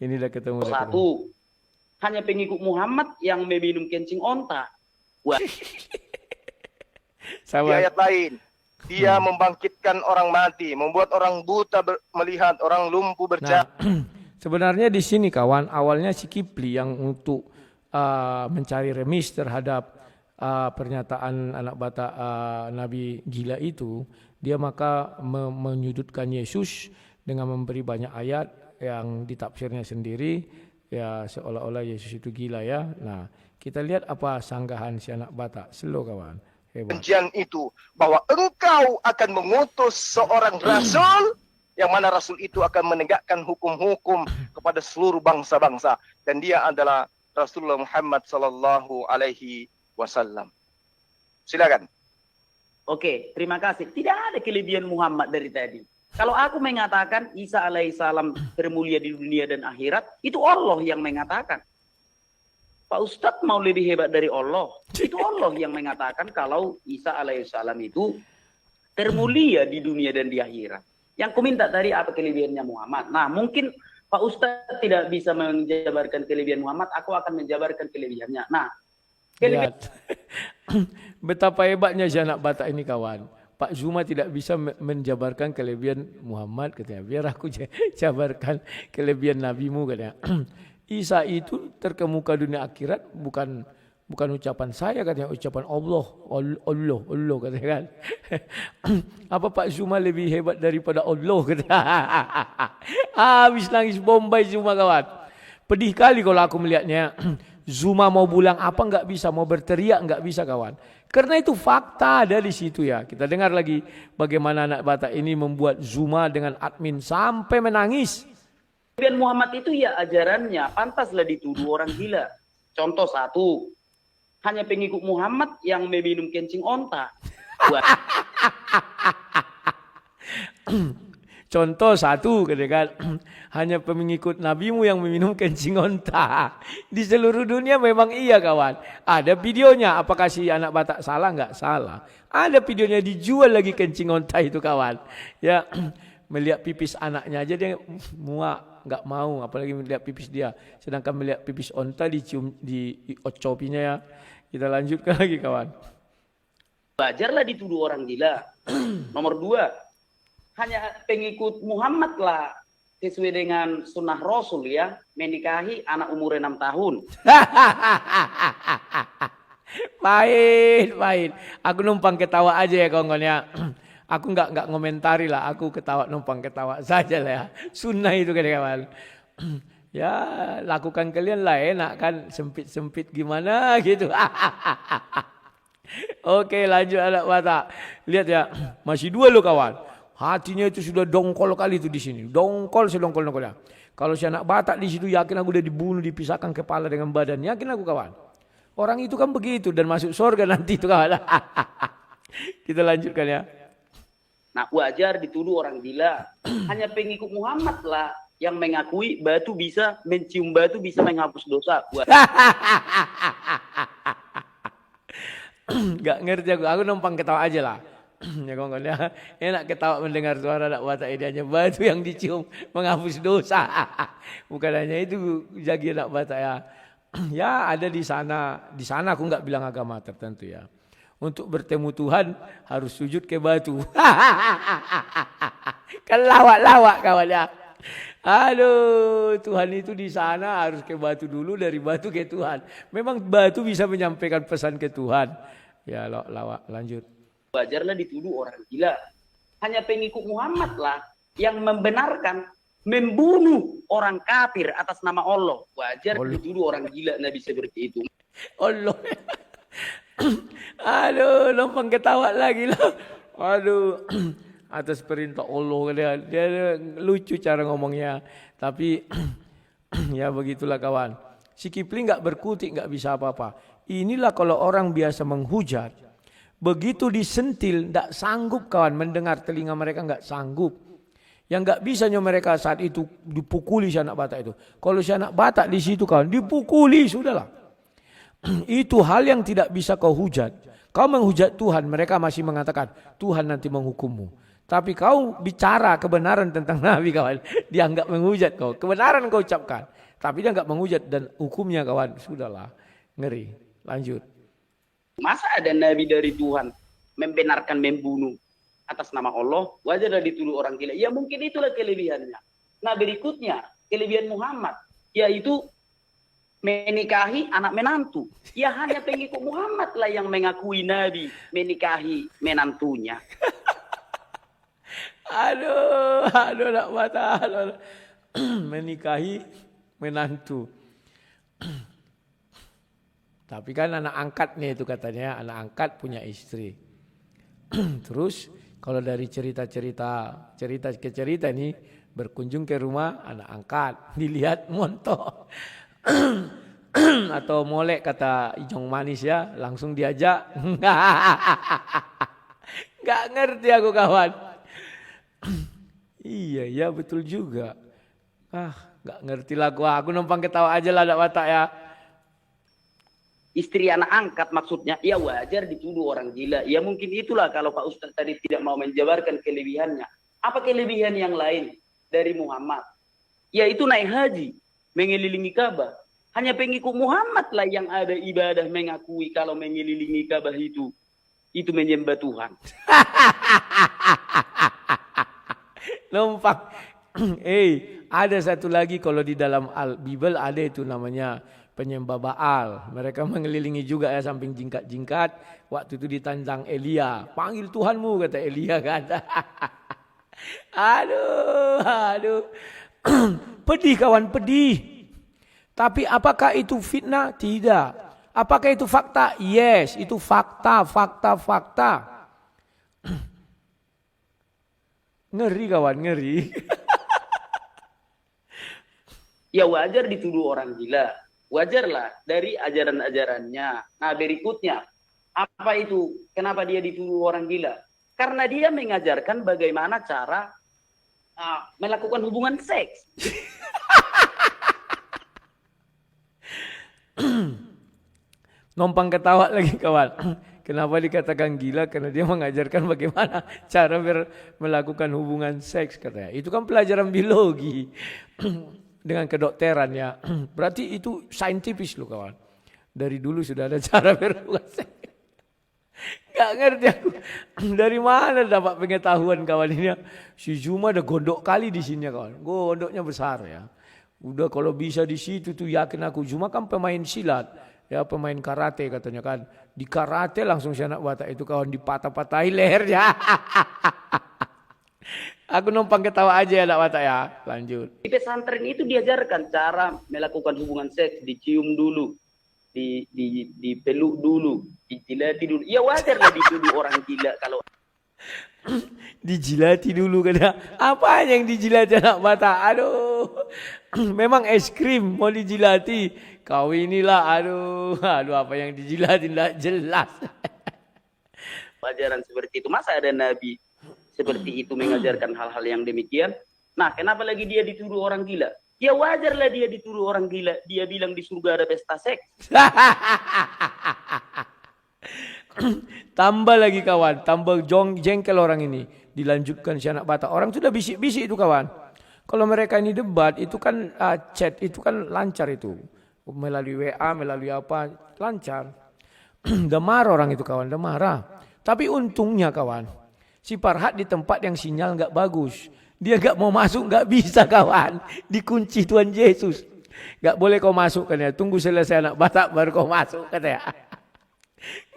Ini dah ketemu. Satu, hanya pengikut Muhammad yang meminum kencing onta. Wah. Di ayat lain, dia membangkitkan orang mati, membuat orang buta melihat, orang lumpuh berjalan. Nah, sebenarnya di sini kawan, awalnya si Kipli yang untuk mencari remis terhadap pernyataan anak Batak Nabi gila itu, dia maka menyudutkan Yesus dengan memberi banyak ayat yang ditafsirnya sendiri, ya seolah-olah Yesus itu gila ya. Nah, kita lihat apa sanggahan si anak Batak. Slow kawan. Hebat. Janjian itu bahwa engkau akan mengutus seorang rasul yang mana rasul itu akan menegakkan hukum-hukum kepada seluruh bangsa-bangsa, dan dia adalah Rasulullah Muhammad sallallahu alaihi wasallam. Silakan. Oke, terima kasih. Tidak ada kelebihan Muhammad dari tadi. Kalau aku mengatakan Isa alaihissalam termulia di dunia dan akhirat, itu Allah yang mengatakan. Pak Ustadz mau lebih hebat dari Allah. Itu Allah yang mengatakan kalau Isa alaihissalam itu termulia di dunia dan di akhirat. Yang ku minta tadi apa kelebihannya Muhammad. Nah, mungkin Pak Ustadz tidak bisa menjabarkan kelebihan Muhammad, aku akan menjabarkan kelebihannya. Nah, kelebihan... Betapa hebatnya si anak Batak ini kawan. Pak Zuma tidak bisa menjabarkan kelebihan Muhammad katanya. Biar aku jabarkan kelebihan nabimu katanya. Isa itu terkemuka dunia akhirat bukan ucapan saya katanya, ucapan Allah katanya kan. Apa Pak Zuma lebih hebat daripada Allah katanya. Habis nangis Bombay Zuma kawan. Pedih kali kalau aku melihatnya. Zuma mau bilang apa nggak bisa, mau berteriak nggak bisa kawan. Karena itu fakta ada di situ ya. Kita dengar lagi bagaimana anak Batak ini membuat Zuma dengan admin sampai menangis. Kelebihan Muhammad itu ya ajarannya, pantaslah dituduh orang gila. Contoh satu, hanya pengikut Muhammad yang meminum kencing onta. Contoh satu, katakan hanya pengikut nabimu yang meminum kencing onta. Di seluruh dunia memang iya kawan. Ada videonya, apakah si anak Batak salah? Enggak salah. Ada videonya, dijual lagi kencing onta itu kawan. Ya, melihat pipis anaknya aja dia muak. Enggak mau, apalagi melihat pipis dia. Sedangkan melihat pipis onta dicium di ocopinya ya. Kita lanjutkan lagi kawan. Wajarlah dituduh orang gila. Nomor dua, hanya pengikut Muhammad lah sesuai dengan sunnah Rasul ya, menikahi anak umur 6 tahun. Pahit. Aku numpang ketawa aja ya kawan-kawan ya. Aku nggak ngomentari lah, aku ketawa, numpang ketawa saja lah ya. Sunnah itu kawan. Ya lakukan kalian lah, enak kan, sempit gimana gitu. Oke lanjut anak Batak. Lihat ya, masih dua loh kawan. Hatinya itu sudah dongkol kali itu di sini. Dongkol sedongkol-dongkolnya. Kalau si anak Batak di situ yakin aku udah dibunuh, dipisahkan kepala dengan badan. Yakin aku kawan. Orang itu kan begitu dan masuk surga nanti itu kawan. Kita lanjutkan ya. Nah, wajar dituduh orang gila. Hanya pengikut Muhammad lah yang mengakui mencium batu bisa menghapus dosa. Gak ngerti aku numpang ketawa aja lah. Ya kawan ya, enak ketawa mendengar suara anak Batak ini, hanya batu yang dicium menghapus dosa. Bukan hanya itu jagi anak Batak ya. Ya ada di sana aku nggak bilang agama tertentu ya. Untuk bertemu Tuhan harus sujud ke batu. Kan lawak kawan ya. Aduh, Tuhan itu di sana harus ke batu dulu, dari batu ke Tuhan. Memang batu bisa menyampaikan pesan ke Tuhan. Ya, lawak, lanjut. Wajarlah dituduh orang gila. Hanya pengikut Muhammad lah yang membenarkan membunuh orang kafir atas nama Allah. Wajar dituduh orang gila Nabi seperti itu. Allah. Aduh, lompang ketawa lagi lah. Aduh, atas perintah Allah dia lucu cara ngomongnya. Tapi ya begitulah kawan. Si Kipling nggak berkutik, nggak bisa apa-apa. Inilah kalau orang biasa menghujat. Begitu disentil, nggak sanggup kawan mendengar, telinga mereka nggak sanggup. Yang nggak bisanya mereka saat itu dipukuli si anak Batak itu. Kalau si anak Batak di situ kawan dipukuli sudahlah. Itu hal yang tidak bisa kau hujat. Kau menghujat Tuhan, mereka masih mengatakan Tuhan nanti menghukummu. Tapi kau bicara kebenaran tentang Nabi kawan, dia enggak menghujat kau. Kebenaran kau ucapkan, tapi dia enggak menghujat dan hukumnya kawan sudahlah ngeri. Lanjut. Masa ada Nabi dari Tuhan membenarkan membunuh atas nama Allah, wajarlah dituduh orang gila. Ya mungkin itulah kelebihannya. Nah berikutnya kelebihan Muhammad, yaitu menikahi anak menantu. Ya hanya pengikut Muhammad lah yang mengakui Nabi menikahi menantunya. Aduh, nak mata, menikahi menantu. Tapi kan anak angkatnya itu katanya, anak angkat punya istri. Terus kalau dari cerita ke cerita ini berkunjung ke rumah anak angkat, dilihat montok. Atau molek kata Ijong Manis ya, langsung diajak. Gak ngerti aku kawan. Iya, ya betul juga. Gak ngerti lah gua. Aku numpang ketawa aja lah anak Batak ya. Istri anak angkat maksudnya, ya wajar dituduh orang gila. Ya mungkin itulah kalau Pak Ustadz tadi tidak mau menjabarkan kelebihannya. Apa kelebihan yang lain dari Muhammad? Yaitu naik haji, mengelilingi Ka'bah. Hanya pengikut Muhammad lah yang ada ibadah mengakui kalau mengelilingi Ka'bah itu menyembah Tuhan. Numpang. Ada satu lagi kalau di dalam Bible ada itu namanya penyembah Baal. Mereka mengelilingi juga ya samping jingkat-jingkat. Waktu itu ditantang Elia. Panggil Tuhanmu kata Elia kata. Aduh. Pedih kawan, pedih. Tapi apakah itu fitnah? Tidak. Apakah itu fakta? Yes, itu fakta. Ngeri kawan, ngeri. Ya wajar dituduh orang gila. Wajarlah dari ajaran-ajarannya. Nah berikutnya, apa itu? Kenapa dia dituduh orang gila? Karena dia mengajarkan bagaimana cara melakukan hubungan seks. Nompang ketawa lagi kawan. Kenapa dikatakan gila? Karena dia mengajarkan bagaimana cara melakukan hubungan seks katanya. Itu kan pelajaran biologi dengan kedokteran ya. Berarti itu saintifis loh kawan. Dari dulu sudah ada cara berhubungan seks. Gak ngerti aku. Dari mana dapat pengetahuan kawan ini? Si Zuma ada gondok kali di sini kawan. Gondoknya besar ya. Udah kalau bisa di situ tuh yakin aku. Zuma kan pemain silat. Ya pemain karate katanya kan. Di karate langsung si anak Batak itu kawan dipatah-patahi lehernya. Aku numpang ketawa aja ya anak Batak ya. Lanjut. Di pesantren itu diajarkan cara melakukan hubungan seks. Dicium dulu. Dipeluk dulu. Dijilati dulu. Ya wajar lah dituduh orang gila kalau dijilati dulu kan. Apa yang dijilati anak Batak? Aduh. Memang es krim mau dijilati. Kau inilah aduh apa yang dijilati tidak jelas. Ajaran seperti itu. Masa ada Nabi seperti itu mengajarkan hal-hal yang demikian? Nah, kenapa lagi dia dituduh orang gila? Ya wajarlah dia dituduh orang gila. Dia bilang di surga ada pesta seks. Tambah lagi kawan, tambah jengkel orang ini. Dilanjutkan si anak Batak. Orang sudah bisik-bisik itu kawan. Kalau mereka ini debat itu kan chat itu kan lancar itu. Melalui WA, melalui apa, lancar. Udah marah orang itu kawan, udah marah. Tapi untungnya kawan, si Farhad di tempat yang sinyal nggak bagus. Dia nggak mau masuk, nggak bisa kawan. Dikunci Tuhan Yesus. Nggak boleh kau masuk katanya. Tunggu selesai anak Batak baru kau masuk katanya.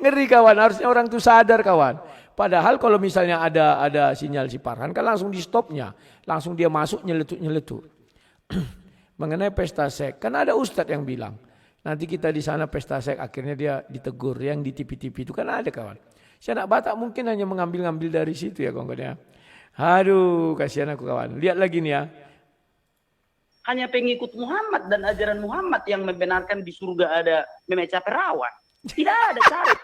Ngeri kawan, harusnya orang itu sadar kawan. Padahal kalau misalnya ada sinyal si Farhan kan langsung di stopnya. Langsung dia masuk nyeletuk-nyeletuk. Mengenai pesta seks, kan ada ustadz yang bilang. Nanti kita di sana pesta seks, akhirnya dia ditegur. Yang di TV-TV itu kan ada kawan. Si anak Batak mungkin hanya mengambil-ngambil dari situ ya kawan-kawan. Aduh, kasihan aku kawan. Lihat lagi nih ya. Hanya pengikut Muhammad dan ajaran Muhammad yang membenarkan di surga ada memeca perawan. Tidak ada cara.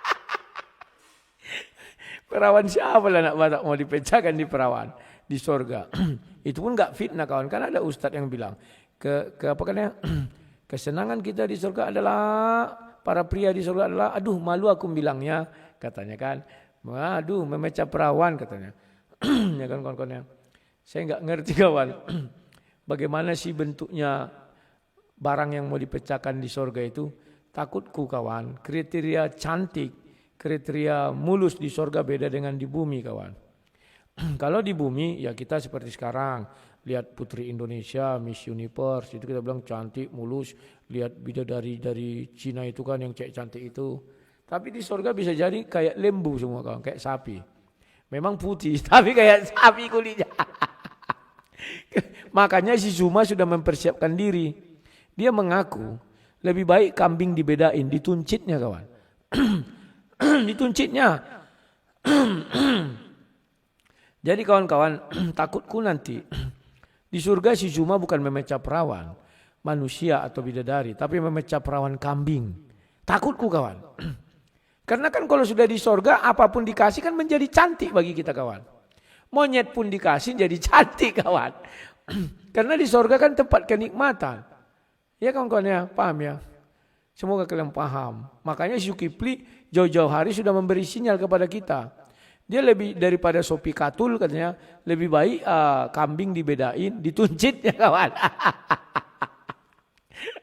Perawan siapa lah anak Batak mau dipecahkan di perawan di surga. Itu pun nggak fitnah kawan. Kan ada ustadz yang bilang apa kan ya? Kesenangan kita di surga adalah para pria di surga adalah aduh malu aku bilangnya katanya kan. Aduh memecah perawan katanya. Ya kan kawan-kawan. Saya nggak ngerti kawan. Bagaimana sih bentuknya barang yang mau dipecahkan di surga itu? Takutku kawan. Kriteria cantik, kriteria mulus di surga beda dengan di bumi kawan. Kalau di bumi ya kita seperti sekarang. Lihat Putri Indonesia, Miss Universe, itu kita bilang cantik, mulus. Lihat bidadari dari Cina itu kan yang cantik itu. Tapi di surga bisa jadi kayak lembu semua kawan, kayak sapi. Memang putih, tapi kayak sapi kulitnya. Makanya si Zuma sudah mempersiapkan diri. Dia mengaku lebih baik kambing dibedain, dituncitnya kawan. Dituncitnya. Jadi kawan-kawan, takutku nanti di surga si Zuma bukan memecah perawan manusia atau bidadari, tapi memecah perawan kambing. Takutku kawan. Karena kan kalau sudah di surga apapun dikasih kan menjadi cantik bagi kita kawan. Monyet pun dikasih jadi cantik kawan. Karena di surga kan tempat kenikmatan. Ya kawan-kawan ya, paham ya? Semoga kalian paham. Makanya Zulkifli jauh-jauh hari sudah memberi sinyal kepada kita. Dia lebih daripada sopi katul katanya, lebih baik kambing dibedain, dituncit ya kawan.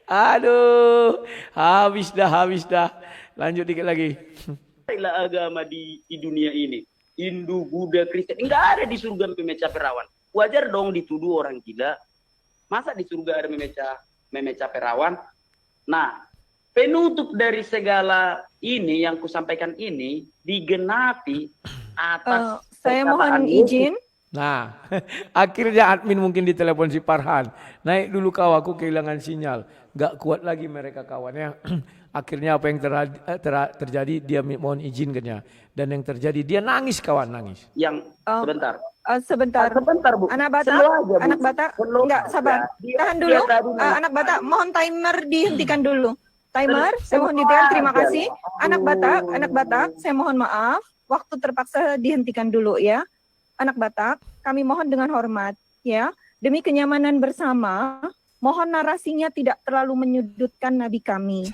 Aduh, habis dah. Lanjut dikit lagi. Inilah agama di dunia ini. Hindu, Buddha, Kristen. Enggak ada di surga memecah perawan. Wajar dong dituduh orang gila. Masa di surga ada memecah perawan? Nah, penutup dari segala ini yang kusampaikan ini digenapi atas saya mohon izin. Nah, akhirnya admin mungkin ditelepon si Farhan. Naik dulu kau, aku kehilangan sinyal. Gak kuat lagi mereka kawannya. Akhirnya apa yang terjadi, dia mohon izin katanya. Dan yang terjadi, dia nangis kawan, nangis. Yang sebentar. Sebentar Bu. Anak Batak, enggak sabar. Tahan dulu. Anak Batak, mohon timer dihentikan dulu. Timer, saya mohon dihentikan. Terima kasih. Anak Batak, saya mohon maaf. Waktu terpaksa dihentikan dulu ya. Anak Batak, kami mohon dengan hormat ya. Demi kenyamanan bersama, mohon narasinya tidak terlalu menyudutkan Nabi kami.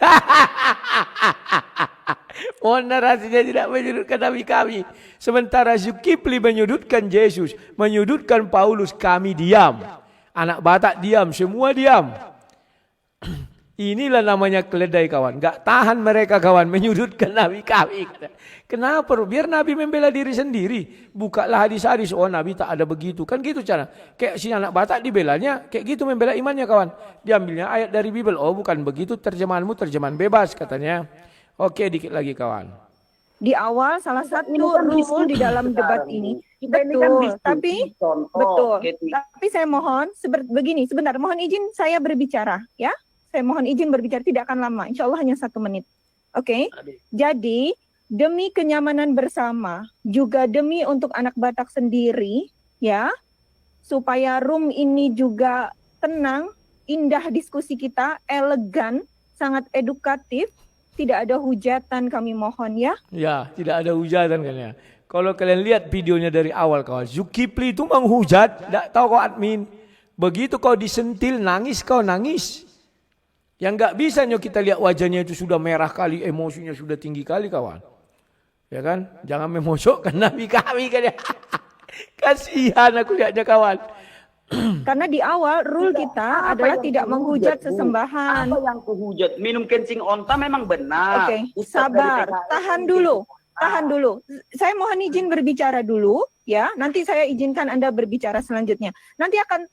Mohon narasinya tidak menyudutkan Nabi kami. Sementara Zulkifli menyudutkan Yesus, menyudutkan Paulus, kami diam. Anak Batak diam, semua diam. Inilah namanya keledai kawan. Gak tahan mereka kawan menyudutkan Nabi kami. Kenapa? Biar Nabi membela diri sendiri. Bukalah hadis-hadis. Oh Nabi tak ada begitu. Kan gitu cara. Kayak si anak Batak dibelanya. Kayak gitu membela imannya kawan. Diambilnya ayat dari Bible. Oh bukan begitu. Terjemahanmu terjemahan bebas katanya. Oke dikit lagi kawan. Di awal salah satu rule di dalam debat ini. Betul. Tapi saya mohon begini sebentar. Mohon izin saya berbicara ya. Saya mohon izin berbicara, tidak akan lama. Insya Allah hanya 1 menit. Oke? Jadi, demi kenyamanan bersama, juga demi untuk anak Batak sendiri, ya, supaya room ini juga tenang, indah diskusi kita, elegan, sangat edukatif, tidak ada hujatan kami mohon ya. Ya, tidak ada hujatan kan ya. Kalau kalian lihat videonya dari awal kawan, Zulkifli itu menghujat, tidak tahu kau admin. Begitu kau disentil, nangis kau nangis. Yang nggak bisa kita lihat wajahnya itu sudah merah kali, emosinya sudah tinggi kali kawan. Ya kan? Jangan memosokkan Nabi kami kan ya. Kasihan aku lihatnya kawan. Karena di awal rule kita adalah tidak menghujat sesembahan. Apa yang kuhujat? Minum kencing onta memang benar. Oke, sabar. Tahan dulu. tahan dulu. Saya mohon izin berbicara dulu, ya. Nanti saya izinkan Anda berbicara selanjutnya. Nanti akan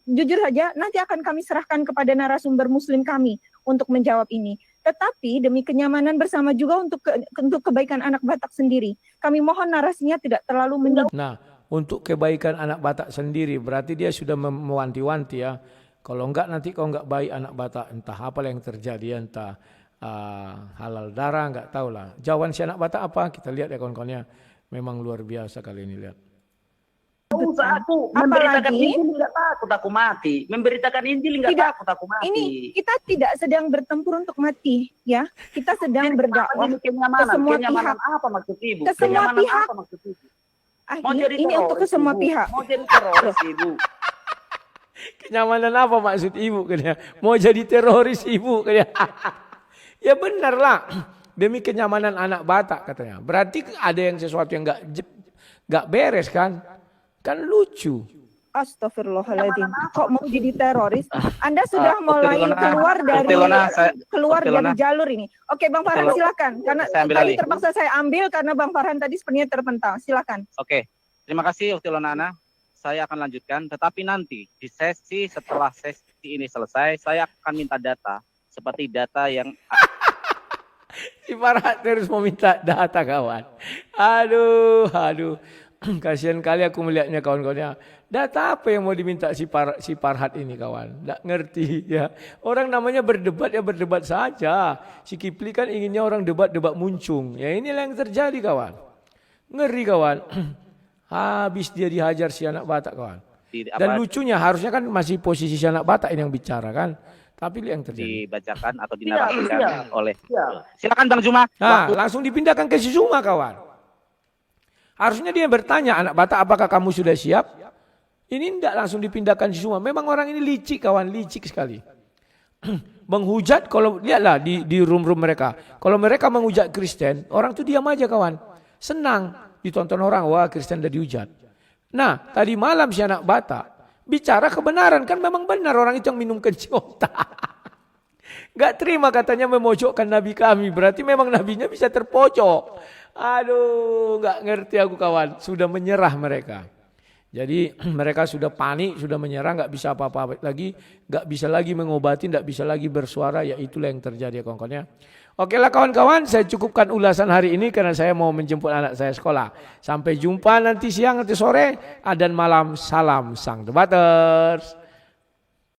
jujur saja, nanti akan kami serahkan kepada narasumber Muslim kami untuk menjawab ini. Tetapi demi kenyamanan bersama juga untuk kebaikan anak Batak sendiri, kami mohon narasinya tidak terlalu menjauh. Nah, untuk kebaikan anak Batak sendiri berarti dia sudah mewanti-wanti ya. Kalau enggak nanti kalau enggak baik anak Batak, entah apa yang terjadi, entah halal darah, enggak tahulah. Jawaban si anak Batak apa? Kita lihat ya kawan-kawannya. Memang luar biasa kali ini, lihat. Aku memberitakan Injil nggak takut aku mati. Memberitakan Injil nggak takut aku mati. Ini kita tidak sedang bertempur untuk mati, ya. Kita sedang berdakwah ke semua pihak. Apa maksud ibu? Ke semua pihak. Apa maksud ibu? Mau jadi ini untuk ke semua pihak. Mau jadi teroris ibu. Kenyamanan apa maksud ibu? Mau jadi teroris ibu? Ya benar lah. Demi kenyamanan anak Batak katanya. Berarti ada yang sesuatu yang nggak beres kan? Kan lucu. Astagfirullahaladzim. Kok mau jadi teroris? Anda sudah mulai keluar dari jalur ini. Oke, Bang Farhan silakan. Karena tadi terpaksa saya ambil karena Bang Farhan tadi sebenarnya terpental. Silakan. Oke. Terima kasih Uktilonana. Saya akan lanjutkan. Tetapi nanti di sesi setelah sesi ini selesai, saya akan minta data seperti data yang Si Farhan terus mau minta data kawan. Aduh. Kasihan kali aku melihatnya kawan-kawannya. Data apa yang mau diminta si Farhat ini kawan? Nggak ngerti ya. Orang namanya berdebat ya berdebat saja. Si Kipli kan inginnya orang debat-debat muncung. Ya inilah yang terjadi kawan. Ngeri kawan. Habis dia dihajar si anak Batak kawan. Dan lucunya harusnya kan masih posisi si anak Batak ini yang bicara kan. Tapi yang terjadi. Dibacakan atau dinarasikan oleh. Silakan Bang Juma. Nah, langsung dipindahkan ke si Zuma kawan. Harusnya dia bertanya, anak Batak apakah kamu sudah siap? Ini tidak langsung dipindahkan si Zuma. Memang orang ini licik kawan, licik sekali. Menghujat, kalau lihatlah di room-room mereka. Kalau mereka menghujat Kristen, orang itu diam aja kawan. Senang ditonton orang, wah Kristen udah dihujat. Nah, tadi malam si anak Batak bicara kebenaran, kan memang benar orang itu yang minum kencing otak. Gak terima katanya memojokkan nabi kami, berarti memang nabinya bisa terpojok. Aduh, gak ngerti aku kawan, sudah menyerah mereka. Jadi mereka sudah panik, sudah menyerah, gak bisa apa-apa lagi, gak bisa lagi mengobati, gak bisa lagi bersuara, ya itulah yang terjadi ya kawan-kawannya. Oke lah kawan-kawan, saya cukupkan ulasan hari ini karena saya mau menjemput anak saya sekolah. Sampai jumpa nanti siang, nanti sore, dan malam, salam sang debaters.